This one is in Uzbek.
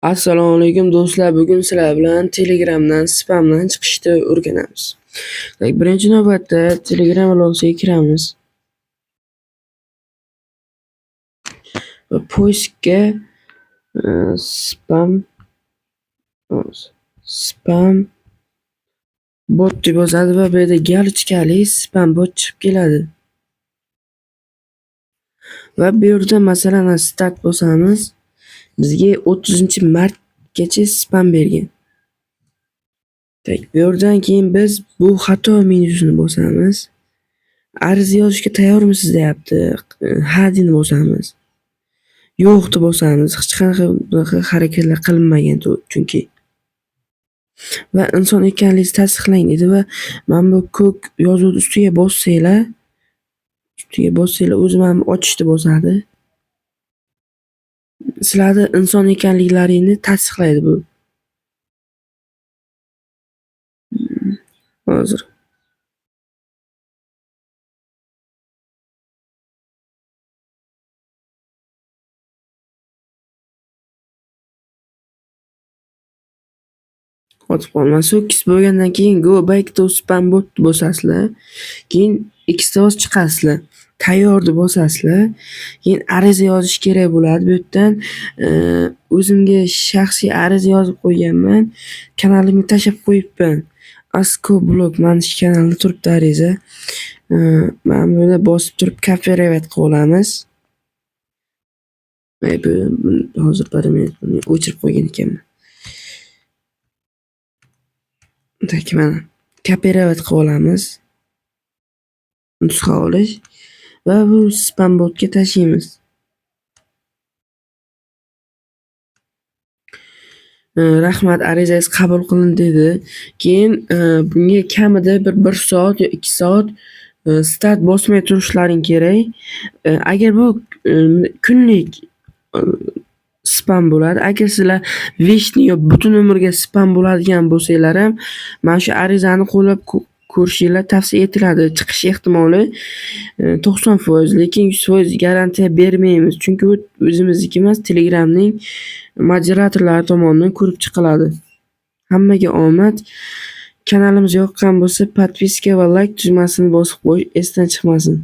Assalomu alaykum do'stlar. Bugun sizlar bilan Telegramdan spamdan chiqishni o'rganamiz. Birinchi navbatda Telegram ilovasiga kiramiz. Va poiskga spam spam bot deb yozadi va bu yerda galochkali spam bot chiqib keladi. Va bu yerda masalan start bosamiz. Bizga 30-martgacha spam bergan. Bu yerdan keyin biz bu xato menyusini bosamiz. Ariza yozishga tayyormisiz deyapti. Ha deb bosamiz. Yo'q deb bosamiz. Hech qanaqa bunaqa harakatlar qilinmagan chunki. Va inson ekanligingizni tasdiqlang dedi va mana bu ko'k yozuvni ustiga bossanglar o'zi mana ochishni bosadi. Sizlarni inson ekanliklaringizni tasdiqlaydi bu. Hozir otib qolmasa, ho'kiz bo'lgandan keyin go back to spam bot bosasizlar. Keyin ikkita oz chiqasizlar. Tayyor deb bosasizlar. Keyin ariza yozish kerak bo'ladi. Bu yerdan o'zimga shaxsiy ariza yozib qo'yganman. Kanalimga tashlab qo'yibman. Asko blog mana shu kanalda turibdi ariza. Mana buni bosib turib copyright qilib olamiz. Bu hozir buni o'chirib qo'ygan ekanman. Mana copyright qilib olamiz. Nusxa olish va bu spam botga tashlaymiz. Rahmat, arizangiz qabul qilindi dedi. Keyin bunga kamida bir 1 soat yo 2 soat start bosmay turishlaring kerak. Agar bu kunlik spam bo'ladi. Agar sizlar veshni yo butun umrga spam bo'ladigan bo'lsanglar ham mana shu arizani qo'llab ko'rishinglar tavsiya etiladi. Chiqish ehtimoli 90%, lekin 100% garantiya bermaymiz. Chunki bu o'zimizniki emas, Telegramning moderatorlari tomonidan ko'rib chiqiladi. Hammaga omad. Kanalimiz yoqqan bo'lsa, podpiska va like tugmasini bosib qo'yish esdan chiqmasin.